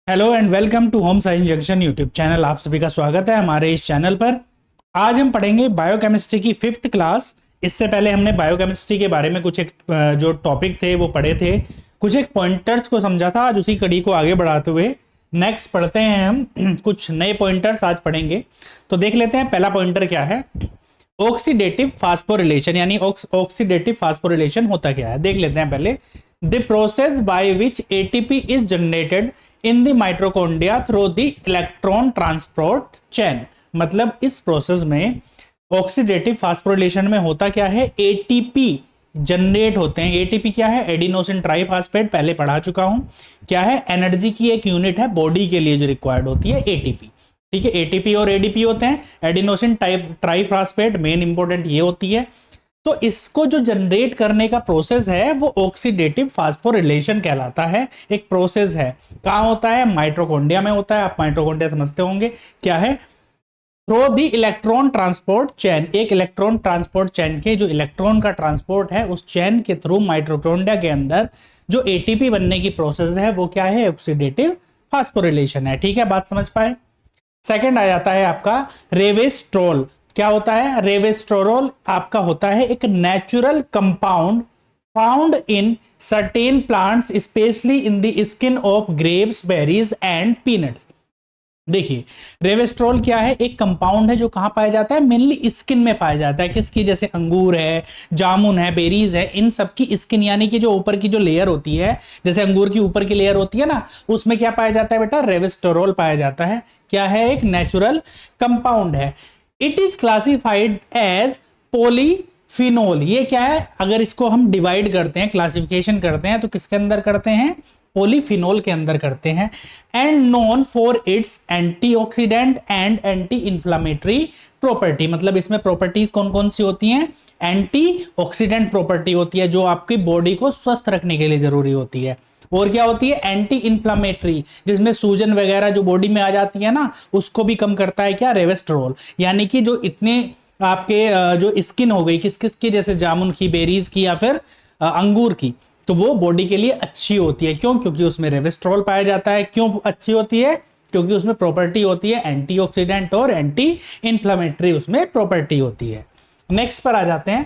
Hello and welcome to home science junction YouTube channel. आप सभी का स्वागत है हमारे इस चैनल पर। आज हम पढ़ेंगे बायोकेमिस्ट्री की 5th क्लास। इससे पहले हमने बायोकेमिस्ट्री के बारे में कुछ एक जो टॉपिक थे वो पढ़े थे, कुछ एक पॉइंटर्स को समझा था। आज उसी कड़ी को आगे बढ़ाते हुए नेक्स्ट पढ़ते हैं हम कुछ नए पॉइंटर्स आज पढ़ेंगे। तो देख लेते हैं पहला पॉइंटर क्या है। ऑक्सीडेटिव फास्फोरिलेशन यानी ऑक्सीडेटिव फास्फोरिलेशन होता क्या है देख लेते हैं पहले। The process by which ATP is generated in the mitochondria through the electron transport chain. मतलब इस प्रोसेस में ऑक्सीडेटिव फास्फोरिलेशन में होता क्या है, एटीपी जनरेट होते हैं। एटीपी क्या है, एडिनोसिन ट्राइफॉस्फेट, पहले पढ़ा चुका हूं। क्या है, एनर्जी की एक यूनिट है बॉडी के लिए जो रिक्वायर्ड होती है, एटीपी। ठीक है, एटीपी और एडीपी होते हैं। एडिनोसिन ट्राइफॉस्फेट मेन इंपॉर्टेंट ये होती है। तो इसको जो जनरेट करने का प्रोसेस है वो ऑक्सीडेटिव फास्फोरिलेशन कहलाता है। एक प्रोसेस है, कहां होता है, माइटोकॉन्ड्रिया में होता है। आप माइटोकॉन्ड्रिया समझते होंगे क्या है। Through the electron transport chain, एक इलेक्ट्रॉन ट्रांसपोर्ट चैन के जो इलेक्ट्रॉन का ट्रांसपोर्ट है उस चैन के थ्रू माइटोकॉन्ड्रिया के अंदर जो एटीपी बनने की प्रोसेस है वो क्या है, ऑक्सीडेटिव फास्फोरिलेशन है। ठीक है, बात समझ पाए। सेकंड आ जाता है आपका रेवेस्ट्रोल। क्या होता है, रेवेस्ट्रोल आपका होता है एक natural compound found in certain plants specially in the skin of grapes, berries and peanuts. देखिए, रेवेस्ट्रोल क्या है, एक कंपाउंड है जो कहां पाया जाता है, मेनली स्किन में पाया जाता है। किसकी, जैसे अंगूर है, जामुन है, बेरीज है, इन सब की स्किन यानी कि जो ऊपर की जो लेयर होती है, जैसे अंगूर की ऊपर की लेयर होती है ना, उसमें क्या पाया जाता है बेटा, रेवेस्ट्रोल पाया जाता है। क्या है, एक नेचुरल कंपाउंड है। It is classified as polyphenol. ये क्या है, अगर इसको हम डिवाइड करते हैं, क्लासिफिकेशन करते हैं, तो किसके अंदर करते हैं, पॉलीफिनोल के अंदर करते हैं। And known for its antioxidant and anti inflammatory property. मतलब इसमें प्रॉपर्टीज कौन कौन सी होती हैं, एंटीऑक्सीडेंट प्रॉपर्टी होती है जो आपकी बॉडी को स्वस्थ रखने के लिए जरूरी होती है। और क्या होती है, एंटी इंफ्लेमेटरी, जिसमें सूजन वगैरह जो बॉडी में आ जाती है ना, उसको भी कम करता है क्या, रेवेस्ट्रोल। यानी कि जो इतने आपके जो स्किन हो गई किस किस की, जैसे जामुन की, बेरीज की या फिर अंगूर की, तो वो बॉडी के लिए अच्छी होती है। क्यों, क्योंकि उसमें रेवेस्ट्रोल पाया जाता है। क्यों अच्छी होती है, क्योंकि उसमें प्रॉपर्टी होती है एंटीऑक्सीडेंट और एंटी इंफ्लेमेटरी उसमें प्रॉपर्टी होती है। नेक्स्ट पर आ जाते हैं।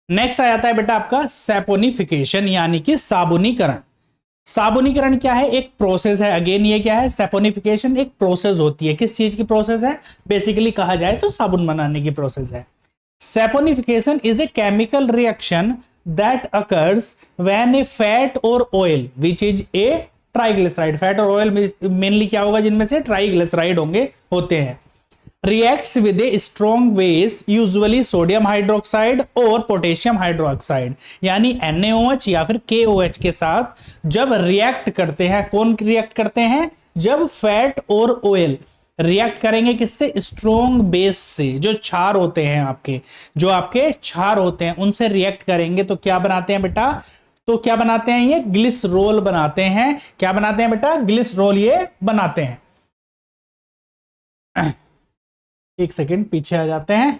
नेक्स्ट आ जाता है बेटा आपका सैपोनिफिकेशन यानी कि साबुनीकरण। साबुनीकरण क्या है, एक प्रोसेस है। अगेन ये क्या है, सैपोनिफिकेशन एक प्रोसेस होती है। किस चीज की प्रोसेस है, बेसिकली कहा जाए तो साबुन बनाने की प्रोसेस है। Saponification is a chemical reaction that occurs when a fat और oil which is a triglyceride. Fat और ऑयल मेनली क्या होगा, जिनमें से ट्राइग्लिसराइड होते हैं, reacts with a strong base usually sodium hydroxide और पोटेशियम हाइड्रोक्साइड यानी NaOH या फिर KOH के साथ जब रिएक्ट करते हैं। कौन रिएक्ट करते हैं, जब फैट और ऑयल रिएक्ट करेंगे किससे, स्ट्रॉन्ग बेस से। जो क्षार होते हैं आपके, जो आपके क्षार होते हैं उनसे रिएक्ट करेंगे तो क्या बनाते हैं बेटा, तो क्या बनाते हैं, ये ग्लिसरॉल बनाते हैं। क्या बनाते हैं बेटा, ग्लिसरॉल ये बनाते हैं। एक सेकेंड पीछे आ जाते हैं।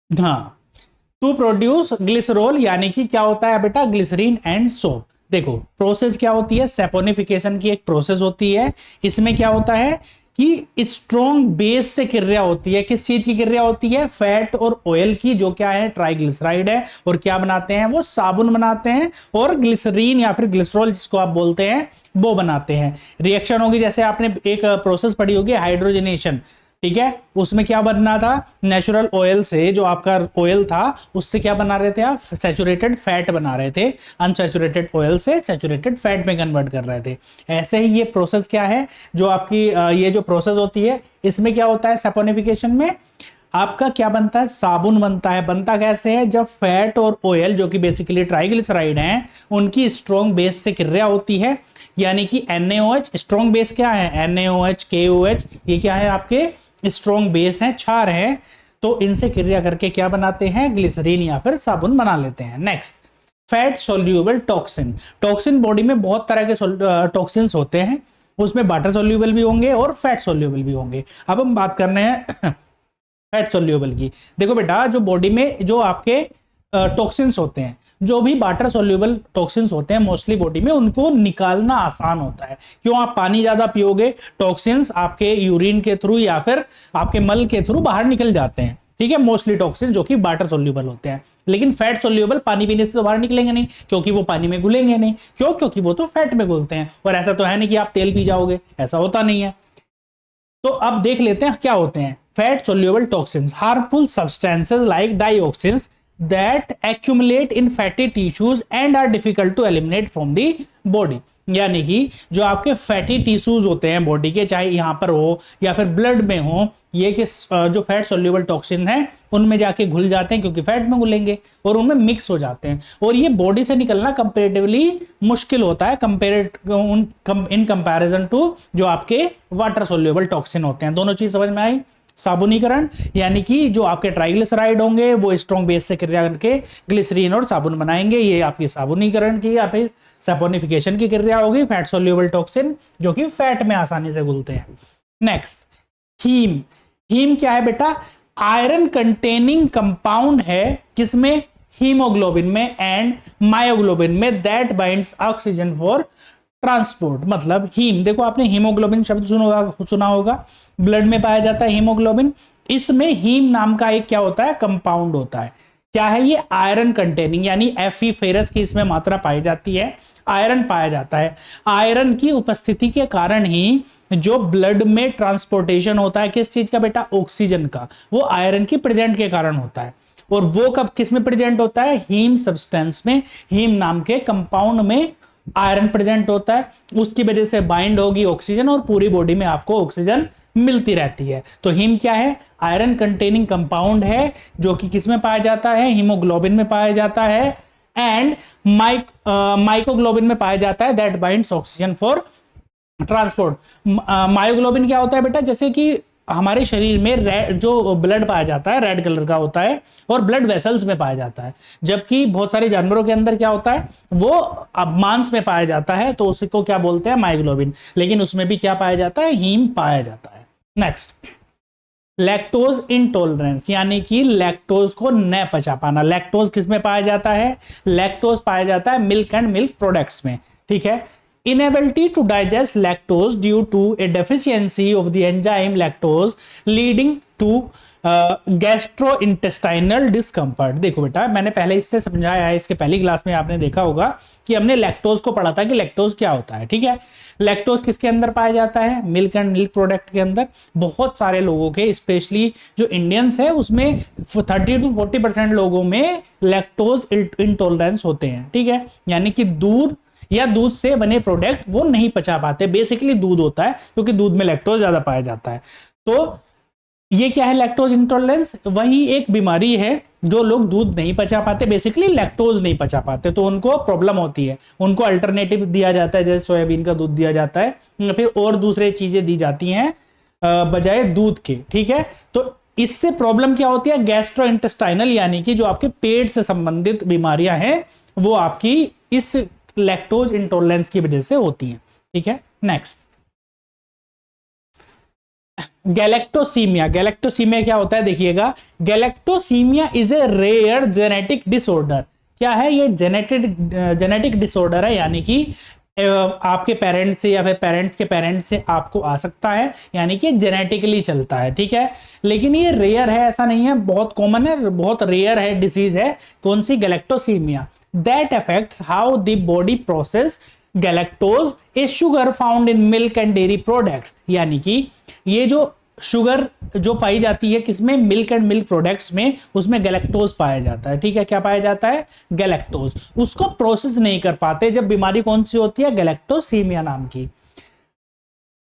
हाँ, टू प्रोड्यूस ग्लिसरॉल यानी कि क्या होता है बेटा, ग्लिसरीन एंड सोप। देखो प्रोसेस क्या होती है, सैपोनिफिकेशन की एक प्रोसेस होती है। इसमें क्या होता है कि स्ट्रॉन्ग बेस से क्रिया होती है। किस चीज की क्रिया होती है, फैट और ऑयल की, जो क्या है, ट्राइग्लिसराइड है। और क्या बनाते हैं, वो साबुन बनाते हैं और ग्लिसरीन या फिर ग्लिसरॉल जिसको आप बोलते हैं वो बनाते हैं। रिएक्शन होगी, जैसे आपने एक प्रोसेस पढ़ी होगी हाइड्रोजनेशन। ठीक है, उसमें क्या बनना था, नेचुरल ऑयल से, जो आपका ऑयल था उससे क्या बना रहे थे आप, सैचुरेटेड फैट बना रहे थे। अनसैचुरेटेड ऑयल से सैचुरेटेड फैट में कन्वर्ट कर रहे थे। ऐसे ही ये प्रोसेस क्या है, जो आपकी ये जो प्रोसेस होती है, इसमें क्या होता है, सैपोनिफिकेशन में आपका क्या बनता है, साबुन बनता है। बनता कैसे है, जब फैट और ऑयल जो कि बेसिकली ट्राइग्लिसराइड हैं उनकी स्ट्रॉन्ग बेस से क्रिया होती है। यानी कि NaOH स्ट्रॉन्ग बेस क्या है, NaOH KOH ये क्या है, आपके स्ट्रॉन्ग बेस है, क्षार है। तो इनसे क्रिया करके क्या बनाते हैं, ग्लिसरीन या फिर साबुन बना लेते हैं। Next, fat soluble toxin. Toxin body में बहुत तरह के टॉक्सिन्स होते हैं, उसमें वाटर सोल्यूबल भी होंगे और फैट सोल्यूबल भी होंगे। अब हम बात करने हैं फैट सोल्यूबल की। देखो बेटा, जो बॉडी में जो आपके टॉक्सिन्स होते हैं, जो भी वाटर सोल्यूबल टॉक्सिन्स होते हैं मोस्टली बॉडी में, उनको निकालना आसान होता है। क्यों? आप पानी ज्यादा पियोगे, टॉक्सिन्स आपके यूरिन के थ्रू या फिर आपके मल के थ्रू बाहर निकल जाते हैं, ठीक है, मोस्टली टॉक्सिन जो कि वाटर सोल्यूबल होते हैं। लेकिन फैट सोल्यूबल पानी पीने से तो बाहर निकलेंगे नहीं, क्योंकि वो पानी में घुलेंगे नहीं। क्यों? क्योंकि वो तो फैट में घुलते हैं। और ऐसा तो है नहीं कि आप तेल पी जाओगे, ऐसा होता नहीं है। तो अब देख लेते हैं क्या होते हैं fat soluble toxins. Harmful substances like dioxins that accumulate in fatty tissues and are difficult to eliminate from the body। यानी कि जो आपके फैटी टिश्यूज होते हैं बॉडी के, चाहे यहां पर हो या फिर ब्लड में हो, ये कि जो फैट सोल्यूबल टॉक्सिन है उनमें जाके घुल जाते हैं, क्योंकि फैट में घुलेंगे और उनमें मिक्स हो जाते हैं। और ये बॉडी से निकलना कंपेरेटिवली मुश्किल होता है इन कंपैरिजन टू जो आपके वाटर सोल्यूबल टॉक्सिन होते हैं। दोनों चीज समझ में आई? साबुनीकरण यानी कि जो आपके ट्राइग्लिसराइड होंगे वो स्ट्रॉन्ग बेस से क्रिया करके ग्लिसरीन और साबुन बनाएंगे, ये आपकी साबुनीकरण की या फिर सैपोनिफिकेशन की क्रिया होगी। फैट सोल्यूबल टॉक्सिन जो कि फैट में आसानी से घुलते हैं। Next, haem. हीम क्या है बेटा? आयरन कंटेनिंग कंपाउंड है, किसमें? हीमोग्लोबिन में एंड मायोग्लोबिन में, that binds oxygen for transport. मतलब हीम, देखो आपने हीमोग्लोबिन शब्द सुना होगा, ब्लड में पाया जाता है हीमोग्लोबिन। इसमें हीम नाम का एक क्या होता है? कंपाउंड होता है। क्या है ये? आयरन कंटेनिंग, यानी Fe फेरस की इसमें मात्रा पाई जाती है, आयरन पाया जाता है। आयरन की उपस्थिति के कारण ही जो ब्लड में ट्रांसपोर्टेशन होता है किस चीज का बेटा? ऑक्सीजन का, वो आयरन की प्रेजेंट के कारण होता है। और वो कब किस में प्रेजेंट होता है? हीम सब्सटेंस में, हीम नाम के कंपाउंड में आयरन प्रेजेंट होता है। उसकी वजह से बाइंड होगी ऑक्सीजन और पूरी बॉडी में आपको ऑक्सीजन मिलती रहती है। तो हीम क्या है? आयरन कंटेनिंग कंपाउंड है, जो कि किसमें पाया जाता है? हीमोग्लोबिन में पाया जाता है एंड माइकोग्लोबिन में पाया जाता है, that binds oxygen for transport. Myoglobin क्या होता है बेटा? जैसे कि हमारे शरीर में जो ब्लड पाया जाता है रेड कलर का होता है और ब्लड वेसल्स में पाया जाता है, जबकि बहुत सारे जानवरों के अंदर क्या होता है? वो अब मांस में पाया जाता है, तो उसको क्या बोलते हैं? मायोग्लोबिन। लेकिन उसमें भी क्या पाया जाता है? हीम पाया जाता है। नेक्स्ट, लैक्टोज इंटॉलरेंस, यानी कि लैक्टोज को न पचा पाना। लैक्टोज किस में पाया जाता है? लैक्टोज पाया जाता है मिल्क एंड मिल्क प्रोडक्ट्स में, ठीक है। Inability to digest lactose due to a deficiency of the enzyme lactose leading to gastrointestinal discomfort. देखो बेटा, मैंने पहले इससे समझाया है, इसके पहली क्लास में आपने देखा होगा कि हमने लैक्टोज को पढ़ा था कि लैक्टोज क्या होता है, ठीक है। लैक्टोज किसके अंदर पाया जाता है? मिल्क एंड मिल्क प्रोडक्ट के अंदर। बहुत सारे लोगों के, स्पेशली जो इंडियंस है उसमें 30 to 40% लोगों में लैक्टोज इंटॉलरेंस होते हैं, ठीक है। यानी कि दूध या दूध से बने प्रोडक्ट वो नहीं पचा पाते। बेसिकली दूध होता है, क्योंकि दूध में लैक्टोज ज्यादा पाया जाता है। तो ये क्या है? लैक्टोज इंटॉलरेंस वही एक बीमारी है जो लोग दूध नहीं पचा पाते, बेसिकली लैक्टोज नहीं पचा पाते, तो उनको प्रॉब्लम होती है। उनको अल्टरनेटिव दिया जाता है, जैसे सोयाबीन का दूध दिया जाता है या फिर और दूसरे चीजें दी जाती हैं बजाय दूध के, ठीक है। तो इससे प्रॉब्लम क्या होती है? गैस्ट्रोइंटेस्टाइनल, यानी कि जो आपके पेट से संबंधित बीमारियां हैं वो आपकी इस लैक्टोज इंटॉलरेंस की वजह से होती हैं, ठीक है। Next, galactosaemia. गैलेक्टोसीमिया क्या होता है? देखिएगा, galactosemia is a rare genetic disorder. क्या है ये? जेनेटिक डिसऑर्डर है, यानी कि आपके पेरेंट्स से या फिर पेरेंट्स के पेरेंट्स से आपको आ सकता है, यानी कि जेनेटिकली चलता है, ठीक है। लेकिन ये रेयर है, ऐसा नहीं है, बहुत कॉमन है, बहुत रेयर है डिसीज है। कौन सी? Galactosemia. That affects how the body process galactose, a sugar found in milk and dairy products. यानी कि ये जो शुगर जो पाई जाती है किसमें? मिल्क एंड मिल्क प्रोडक्ट्स में, उसमें गैलेक्टोज पाया जाता है, ठीक है। क्या पाया जाता है? गैलेक्टोज। उसको प्रोसेस नहीं कर पाते जब बीमारी कौन सी होती है? गैलेक्टोसीमिया नाम की।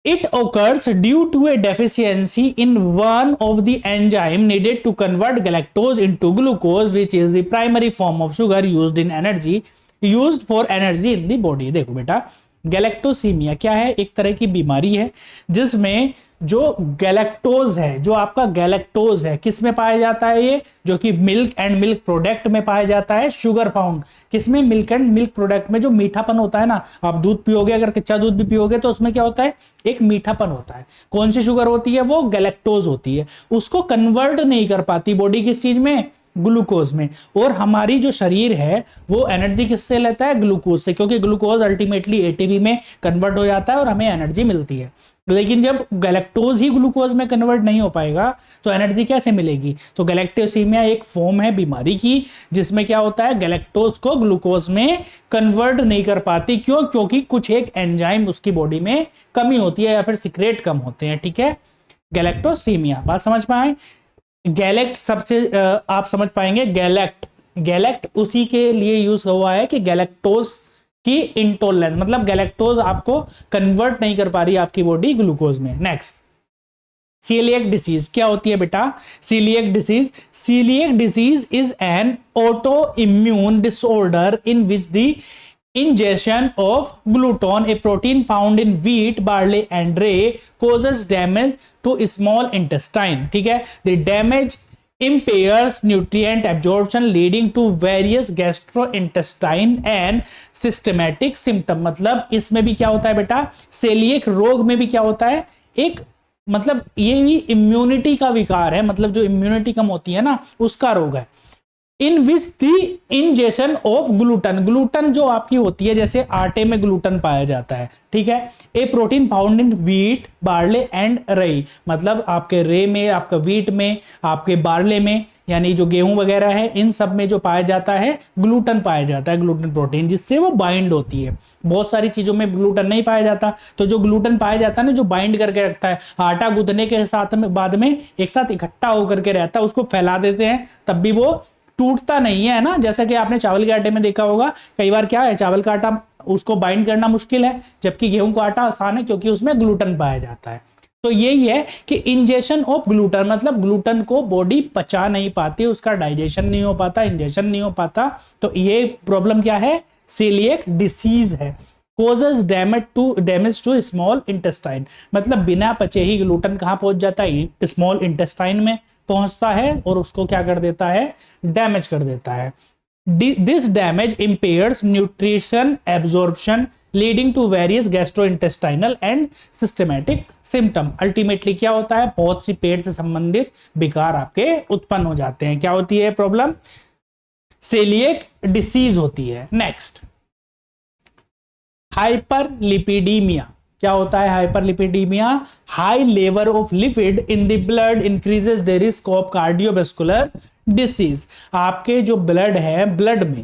It occurs due to a deficiency in one of the enzyme needed to convert galactose into glucose, which is the primary form of sugar used for energy in the body। देखो बेटा, galactosaemia क्या है? एक तरह की बीमारी है जिसमें जो गैलेक्टोज है, जो आपका गैलेक्टोज है, किस में पाया जाता है? ये जो कि मिल्क एंड मिल्क प्रोडक्ट में पाया जाता है। शुगर फाउंड किसमें? मिल्क एंड मिल्क प्रोडक्ट में। जो मीठापन होता है ना, आप दूध पियोगे, अगर कच्चा दूध भी पियोगे तो उसमें क्या होता है? एक मीठापन होता है। कौन सी शुगर होती है? वो गैलेक्टोज होती है। उसको कन्वर्ट नहीं कर पाती बॉडी किस चीज में? ग्लूकोज में। और हमारी जो शरीर है वो एनर्जी किससे लेता है? ग्लूकोज से, क्योंकि ग्लूकोज अल्टीमेटली एटीपी में कन्वर्ट हो जाता है और हमें एनर्जी मिलती है। लेकिन जब गैलेक्टोज ही ग्लूकोज में कन्वर्ट नहीं हो पाएगा तो एनर्जी कैसे मिलेगी? तो गैलेक्टोसीमिया एक फॉर्म है बीमारी की जिसमें क्या होता है, गैलेक्टोज को ग्लूकोज में कन्वर्ट नहीं कर पाती। क्यों? क्योंकि कुछ एक एंजाइम उसकी बॉडी में कमी होती है या फिर सिक्रेट कम होते हैं। ठीक है, गैलेक्टोसीमिया। बात समझ पाए? गैलेक्ट सबसे आप समझ पाएंगे, गैलेक्ट उसी के लिए यूज हुआ है कि गैलेक्टोज की इंटॉलरेंस, मतलब गैलेक्टोज आपको कन्वर्ट नहीं कर पा रही आपकी बॉडी ग्लूकोज में। नेक्स्ट, सीलिएक डिसीज क्या होती है बेटा? Coeliac disease is an autoimmune disorder in which the ingestion of gluten, a protein found in wheat, barley and rye, causes damage to small intestine. ठीक है, the damage impairs nutrient absorption leading to various gastrointestine and systematic symptom। मतलब इसमें भी क्या होता है बेटा, coeliac रोग में भी क्या होता है, एक मतलब ये भी इम्यूनिटी का विकार है, मतलब जो इम्यूनिटी कम होती है ना उसका रोग है। In which the ingestion of gluten जो आपकी होती है, जैसे आटे में ग्लूटन पाया जाता है। ठीक है, a protein found in wheat, barley and rye, मतलब आपके रे में, आपका व्हीट में, आपके बार्ले में, यानी जो गेहूं वगैरह है, इन सब में जो पाया जाता है ग्लूटन पाया जाता है, ग्लूटन प्रोटीन, जिससे वो बाइंड होती है। बहुत सारी चीजों में ग्लूटन नहीं पाया जाता, तो जो ग्लूटन पाया जाता है ना, जो बाइंड करके रखता है, आटा गूंथने के साथ में बाद में एक साथ इकट्ठा होकर के रहता है, उसको फैला देते हैं तब भी वो टूटता नहीं है ना। जैसा कि आपने चावल के आटे में देखा होगा, कई बार क्या है, चावल का आटा उसको बाइंड करना मुश्किल है, जबकि गेहूं का आटा आसान है क्योंकि उसमें ग्लूटन पाया जाता है। तो यही है कि इंजेक्शन ऑफ ग्लूटन, मतलब ग्लूटन को बॉडी पचा नहीं पाती, उसका डाइजेशन नहीं हो पाता, इंजेक्शन नहीं हो पाता। तो ये प्रॉब्लम क्या है, सीलिएक डिसीज है। Causes damage to small intestine, मतलब बिना पचे ही ग्लूटन कहां पहुंच जाता है, स्मॉल इंटेस्टाइन में पहुंचता है और उसको क्या कर देता है, डैमेज कर देता है। This damage impairs nutrition absorption leading to various gastrointestinal and systematic symptom. Ultimately क्या होता है, बहुत सी पेट से संबंधित विकार आपके उत्पन्न हो जाते हैं। क्या होती है प्रॉब्लम, सेलिएक डिसीज होती है। नेक्स्ट, हाइपरलिपिडीमिया क्या होता है? Hyperlipidaemia, high level of lipid in the blood increases the risk of cardiovascular disease. आपके जो ब्लड है, ब्लड में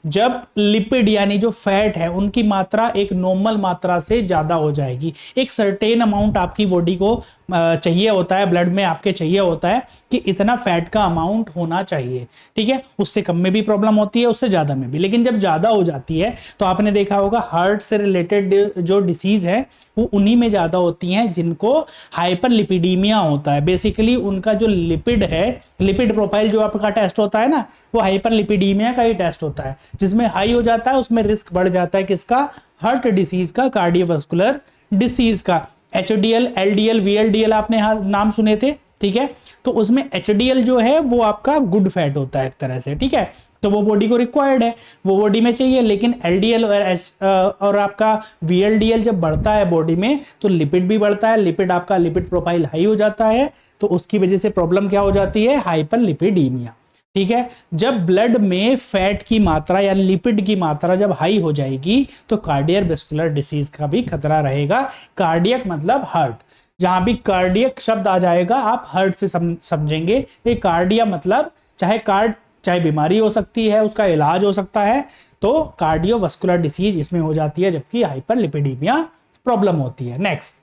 जब लिपिड यानी जो फैट है उनकी मात्रा एक नॉर्मल मात्रा से ज्यादा हो जाएगी, एक सर्टेन अमाउंट आपकी बॉडी को चाहिए होता है, ब्लड में आपके चाहिए होता है कि इतना फैट का अमाउंट होना चाहिए। ठीक है, उससे कम में भी प्रॉब्लम होती है, उससे ज्यादा में भी। लेकिन जब ज्यादा हो जाती है तो आपने देखा होगा हार्ट से रिलेटेड जो डिसीज है वो उन्हीं में ज्यादा होती हैं जिनको हाइपरलिपिडीमिया होता है। बेसिकली उनका जो लिपिड है, लिपिड प्रोफाइल जो आपका टेस्ट होता है ना, वो हाइपरलिपिडीमिया का ही टेस्ट होता है। जिसमें हाई हो जाता है उसमें रिस्क बढ़ जाता है किसका, हार्ट डिसीज का, कार्डियोवास्कुलर डिसीज का। एचडीएल, एलडीएल, वीएलडीएल आपने नाम सुने थे। ठीक है, तो उसमें एचडीएल जो है वो आपका गुड फैट होता है एक तरह से। ठीक है, तो वो बॉडी को रिक्वायर्ड है, वो बॉडी में चाहिए। लेकिन एलडीएल और आपका वीएलडीएल जब बढ़ता है बॉडी में तो लिपिड भी बढ़ता है, लिपिड आपका लिपिड प्रोफाइल हाई हो जाता है, तो उसकी वजह से प्रॉब्लम क्या हो जाती है, हाइपरलिपिडीमिया। ठीक है, जब ब्लड में फैट की मात्रा या लिपिड की मात्रा जब हाई हो जाएगी तो कार्डियोवास्कुलर डिसीज का भी खतरा रहेगा। कार्डियक मतलब हार्ट, जहां भी कार्डियक शब्द आ जाएगा आप हार्ट से समझेंगे। ये कार्डिया मतलब चाहे बीमारी हो सकती है, उसका इलाज हो सकता है, तो कार्डियोवास्कुलर डिसीज इसमें हो जाती है, जबकि हाइपरलिपिडीमिया प्रॉब्लम होती है। Next,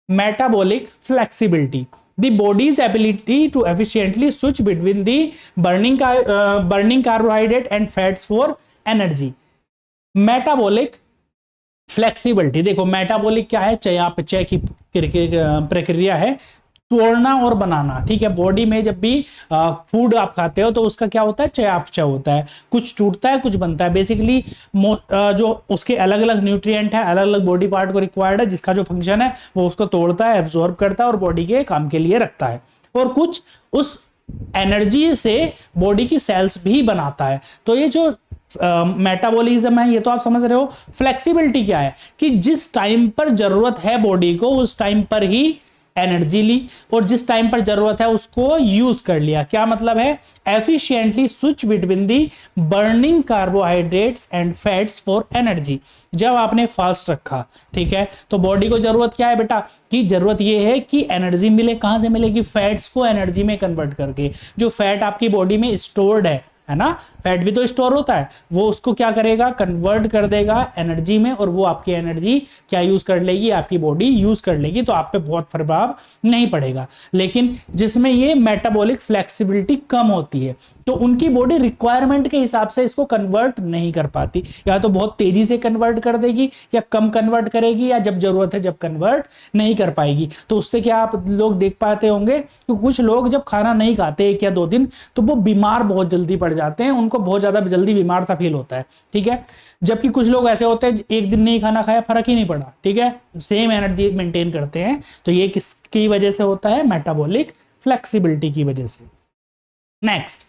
metabolic flexibility, the body's ability to efficiently switch between the burning carbohydrate and fats for energy। Metabolic flexibility, देखो मेटाबॉलिक क्या है, चयापचय की प्रक्रिया है, तोड़ना और बनाना। ठीक है, बॉडी में जब भी फूड आप खाते हो तो उसका क्या होता है, चयापचय होता है, कुछ टूटता है कुछ बनता है। बेसिकली जो उसके अलग अलग न्यूट्रिएंट है, अलग अलग बॉडी पार्ट को रिक्वायर्ड है, जिसका जो फंक्शन है वो उसको तोड़ता है, एब्जॉर्ब करता है और बॉडी के काम के लिए रखता है, और कुछ उस एनर्जी से बॉडी की सेल्स भी बनाता है। तो ये जो मेटाबॉलिज्म है ये तो आप समझ रहे हो। फ्लेक्सिबिलिटी क्या है कि जिस टाइम पर जरूरत है बॉडी को उस टाइम पर ही एनर्जी ली और जिस टाइम पर जरूरत है उसको यूज कर लिया। क्या मतलब है? Efficiently switch between the burning carbohydrates and fats for energy. जब आपने फास्ट रखा, ठीक है, तो बॉडी को जरूरत क्या है बेटा? कि जरूरत ये है कि एनर्जी मिले। कहां से मिलेगी? फैट्स को एनर्जी में कन्वर्ट करके। जो फैट आपकी बॉडी में स्टोर्ड है ना, फैट भी तो स्टोर होता है, वो उसको क्या करेगा? कन्वर्ट कर देगा एनर्जी में, और वो आपकी एनर्जी क्या यूज कर लेगी? आपकी बॉडी यूज कर लेगी। तो आप पे बहुत प्रभाव नहीं पड़ेगा। लेकिन जिसमें ये मेटाबॉलिक फ्लेक्सिबिलिटी कम होती है, तो उनकी बॉडी रिक्वायरमेंट के हिसाब से इसको कन्वर्ट नहीं कर पाती। या तो बहुत तेजी से कन्वर्ट कर देगी, या कम कन्वर्ट करेगी, या जब जरूरत है जब कन्वर्ट नहीं कर पाएगी। तो उससे क्या आप लोग देख पाते होंगे कि कुछ लोग जब खाना नहीं खाते 1 या 2 दिन, तो वो बीमार बहुत जल्दी पड़ जाते हैं, उनको बहुत ज्यादा जल्दी बीमार सा फील होता है, ठीक है। जबकि कुछ लोग ऐसे होते हैं 1 दिन नहीं खाना खाया, फर्क ही नहीं पड़ा, ठीक है, सेम एनर्जी मेंटेन करते हैं। तो ये किसकी वजह से होता है? मेटाबॉलिक फ्लेक्सिबिलिटी की वजह से। Next,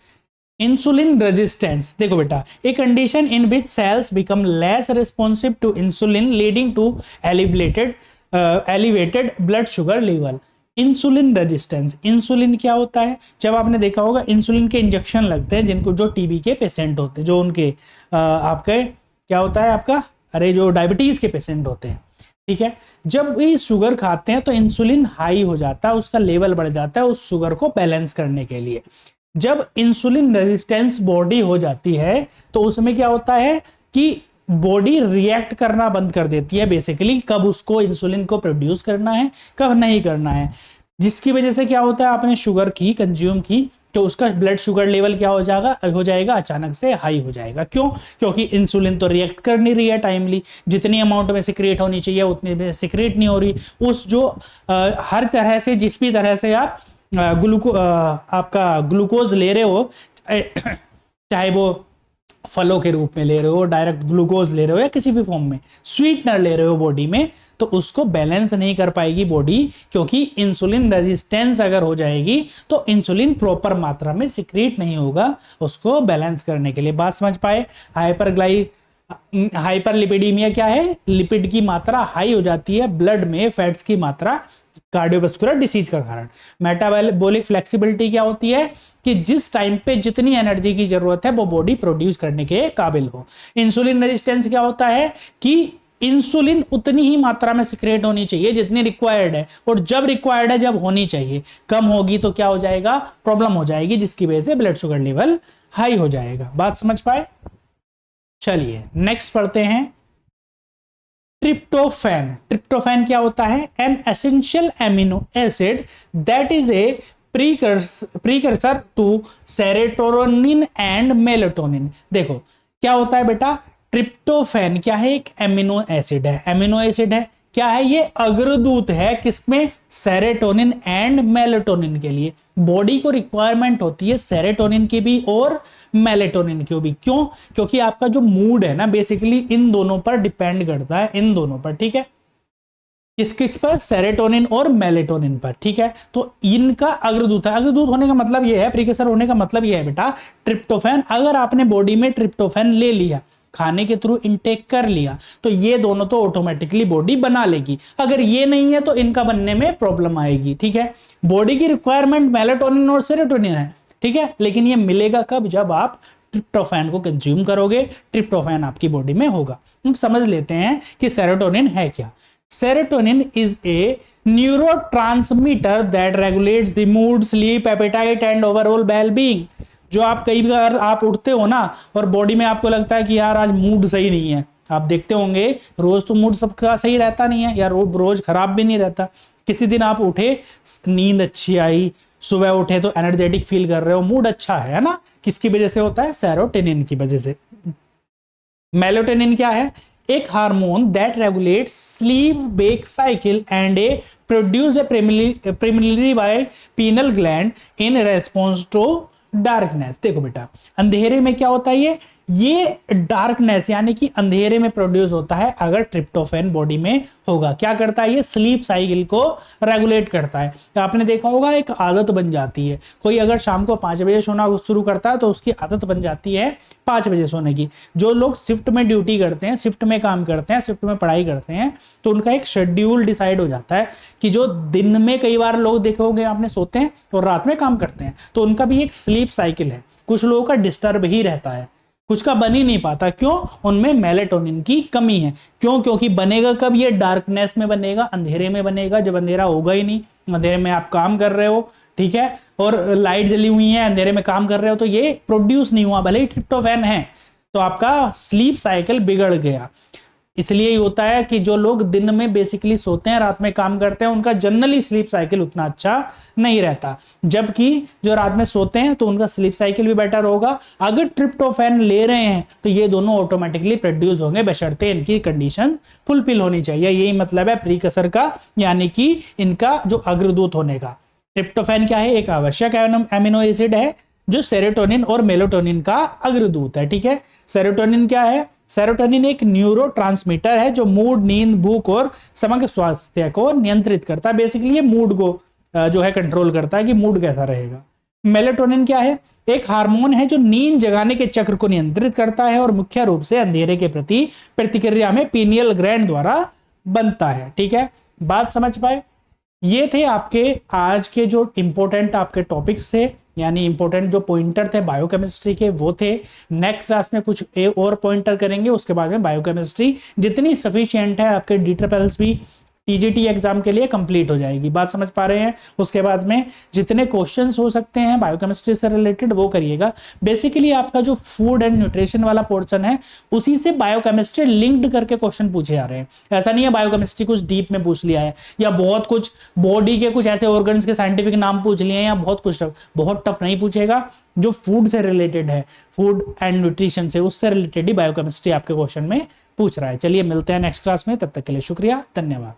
insulin resistance. देखो बेटा, a condition in which cells become less responsive to insulin leading to elevated blood sugar level. Insulin resistance, insulin क्या होता है? जब आपने देखा होगा इंसुलिन के इंजेक्शन लगते हैं जिनको, जो टीबी के पेशेंट होते हैं, जो उनके आपके क्या होता है आपका, अरे जो डायबिटीज के पेशेंट होते हैं, ठीक है, जब ये शुगर खाते हैं तो इंसुलिन हाई हो जाता है, उसका लेवल बढ़ जाता है उस शुगर को बैलेंस करने के लिए। जब इंसुलिन रेजिस्टेंस बॉडी हो जाती है तो उसमें क्या होता है कि बॉडी रिएक्ट करना बंद कर देती है बेसिकली, कब उसको इंसुलिन को प्रोड्यूस करना है, कब नहीं करना है। जिसकी वजह से क्या होता है, आपने शुगर की कंज्यूम की तो उसका ब्लड शुगर लेवल क्या हो जाएगा अचानक से हाई हो जाएगा। क्यों? क्योंकि इंसुलिन तो रिएक्ट कर नहीं रही है टाइमली, जितनी अमाउंट में सिक्रेट होनी चाहिए उतनी में सिक्रेट नहीं हो रही। उस जो हर तरह से, जिस भी तरह से आप आपका ग्लूकोज ले रहे हो, चाहे वो फलों के रूप में ले रहे हो, डायरेक्ट ग्लूकोज ले रहे हो, या किसी भी फॉर्म में स्वीटनर ले रहे हो बॉडी में, तो उसको बैलेंस नहीं कर पाएगी बॉडी, क्योंकि इंसुलिन रेजिस्टेंस अगर हो जाएगी तो इंसुलिन प्रॉपर मात्रा में सिक्रीट नहीं होगा उसको बैलेंस करने के लिए। बात समझ पाए? हाइपरलिपिडीमिया क्या है? लिपिड की मात्रा हाई हो जाती है ब्लड में, फैट्स की मात्रा, कार्डियोवास्कुलर डिसीज का कारण। मेटाबॉलिक फ्लेक्सिबिलिटी क्या होती है? कि जिस टाइम पे जितनी एनर्जी की जरूरत है वो बॉडी प्रोड्यूस करने के काबिल हो। इंसुलिन रेजिस्टेंस क्या होता है? कि इंसुलिन उतनी ही मात्रा में सिक्रेट होनी चाहिए जितनी रिक्वायर्ड है, और जब रिक्वायर्ड है जब होनी चाहिए। कम होगी तो क्या हो जाएगा? प्रॉब्लम हो जाएगी, जिसकी वजह से ब्लड शुगर लेवल हाई हो जाएगा। बात समझ पाए? चलिए नेक्स्ट पढ़ते हैं, ट्रिप्टोफैन। ट्रिप्टोफैन क्या होता है? An essential amino acid that is a precursor to serotonin and melatonin. देखो क्या होता है बेटा, ट्रिप्टोफैन क्या है? एक एमिनो एसिड है। एमिनो एसिड है, क्या है ये? अग्रदूत है किसमें? सेरोटोनिन एंड मेलाटोनिन के लिए। बॉडी को रिक्वायरमेंट होती है सेरोटोनिन की भी और मेलाटोनिन की भी। क्यों? क्योंकि आपका जो मूड है ना बेसिकली इन दोनों पर डिपेंड करता है, इन दोनों पर, ठीक है, किस किस पर? सेरोटोनिन और मेलाटोनिन पर, ठीक है। तो इनका अग्रदूत है। अग्रदूत होने का मतलब यह है, प्रीकसर होने का मतलब यह है बेटा, ट्रिप्टोफैन, अगर आपने बॉडी में ट्रिप्टोफैन ले लिया, खाने के थ्रू इनटेक कर लिया, तो ये दोनों तो ऑटोमेटिकली बॉडी बना लेगी। अगर ये नहीं है तो इनका बनने में प्रॉब्लम आएगी, ठीक है। बॉडी की रिक्वायरमेंट मेलाटोनिन और सेरोटोनिन है, ठीक है, लेकिन ये मिलेगा कब? जब आप ट्रिप्टोफैन को कंज्यूम करोगे, ट्रिप्टोफैन आपकी बॉडी में होगा। हम समझ लेते हैं कि सेरोटोनिन है क्या। Serotonin is a neurotransmitter that regulates the mood, sleep, appetite and overall well being. जो आप कई बार आप उठते हो ना और बॉडी में आपको लगता है कि यार आज मूड सही नहीं है, आप देखते होंगे रोज तो मूड सबका सही रहता नहीं है, या रोज खराब भी नहीं रहता। किसी दिन आप उठे, नींद अच्छी आई, सुबह उठे तो एनर्जेटिक फील कर रहे हो, मूड अच्छा है ना? किसकी वजह से होता है? सेरोटोनिन की वजह से। मेलाटोनिन क्या है? एक hormone that regulates sleep wake cycle and a produce primarily by pineal gland in response to darkness. देखो बेटा, अंधेरे में क्या होता है? ये ये डार्कनेस यानी कि अंधेरे में प्रोड्यूस होता है अगर ट्रिप्टोफैन बॉडी में होगा। क्या करता है ये? स्लीप साइकिल को रेगुलेट करता है। तो आपने देखा होगा एक आदत बन जाती है, कोई अगर शाम को 5 बजे सोना शुरू करता है तो उसकी आदत बन जाती है 5 बजे सोने की। जो लोग शिफ्ट में ड्यूटी करते हैं, शिफ्ट में काम करते हैं, शिफ्ट में पढ़ाई करते हैं, तो उनका एक शेड्यूल डिसाइड हो जाता है कि जो दिन में कई बार लोग देखोगे आपने सोते हैं और रात में काम करते हैं, तो उनका भी एक स्लीप साइकिल है। कुछ लोगों का डिस्टर्ब ही रहता है, कुछ का बन ही नहीं पाता। क्यों? उनमें मेलेटोनिन की कमी है। क्यों? क्योंकि बनेगा कब ये? डार्कनेस में बनेगा, अंधेरे में बनेगा, जब अंधेरा होगा ही नहीं, अंधेरे में आप काम कर रहे हो, ठीक है, और लाइट जली हुई है, अंधेरे में काम कर रहे हो, तो ये प्रोड्यूस नहीं हुआ, भले ही ट्रिप्टोफैन है, तो आपका स्लीप साइकिल बिगड़ गया। इसलिए होता है कि जो लोग दिन में बेसिकली सोते हैं, रात में काम करते हैं, उनका जनरली स्लीप साइकिल उतना अच्छा नहीं रहता, जबकि जो रात में सोते हैं तो उनका स्लीप साइकिल भी बेटर होगा। अगर ट्रिप्टोफैन ले रहे हैं तो ये दोनों ऑटोमेटिकली प्रोड्यूस होंगे, बशर्ते इनकी कंडीशन फुलफिल होनी चाहिए। यही मतलब है प्रीकसर का, यानी कि इनका जो अग्रदूत होने का। ट्रिप्टोफैन क्या है? एक आवश्यक एमिनो एसिड है जो सेरोटोनिन और मेलाटोनिन का अग्रदूत है, ठीक है। सेरोटोनिन क्या है? सेरोटोनिन एक न्यूरोट्रांसमीटर है जो मूड, नींद, भूख और समग्र स्वास्थ्य को नियंत्रित करता है। बेसिकली ये मूड को जो है कंट्रोल करता है कि मूड कैसा रहेगा। मेलाटोनिन क्या है? एक हार्मोन है जो नींद जगाने के चक्र को नियंत्रित करता है और मुख्य रूप से अंधेरे के प्रति प्रतिक्रिया में पीनियल ग्लैंड द्वारा बनता है, ठीक है। बात समझ पाए? ये थे आपके आज के जो इंपॉर्टेंट आपके टॉपिक्स थे, यानी इंपॉर्टेंट जो पॉइंटर थे बायोकेमिस्ट्री के, वो थे। नेक्स्ट क्लास में कुछ और पॉइंटर करेंगे, उसके बाद में बायोकेमिस्ट्री जितनी सफिशिएंट है आपके DSSS भी टीजीटी एग्जाम के लिए कंप्लीट हो जाएगी। बात समझ पा रहे हैं? उसके बाद में जितने क्वेश्चंस हो सकते हैं बायोकेमिस्ट्री से रिलेटेड वो करिएगा। बेसिकली आपका जो फूड एंड न्यूट्रिशन वाला पोर्शन है उसी से बायोकेमिस्ट्री लिंक्ड करके क्वेश्चन पूछे जा रहे हैं। ऐसा नहीं है बायोकेमिस्ट्री कुछ डीप में पूछ लिया है या बहुत कुछ बॉडी के कुछ ऐसे ऑर्गन्स के साइंटिफिक नाम पूछ लिए हैं या बहुत टफ नहीं पूछेगा। जो फूड से रिलेटेड है, फूड एंड न्यूट्रिशन से, उससे रिलेटेड ही बायोकेमिस्ट्री आपके क्वेश्चन में पूछ रहा है। चलिए मिलते हैं नेक्स्ट क्लास में, तब तक के लिए शुक्रिया, धन्यवाद।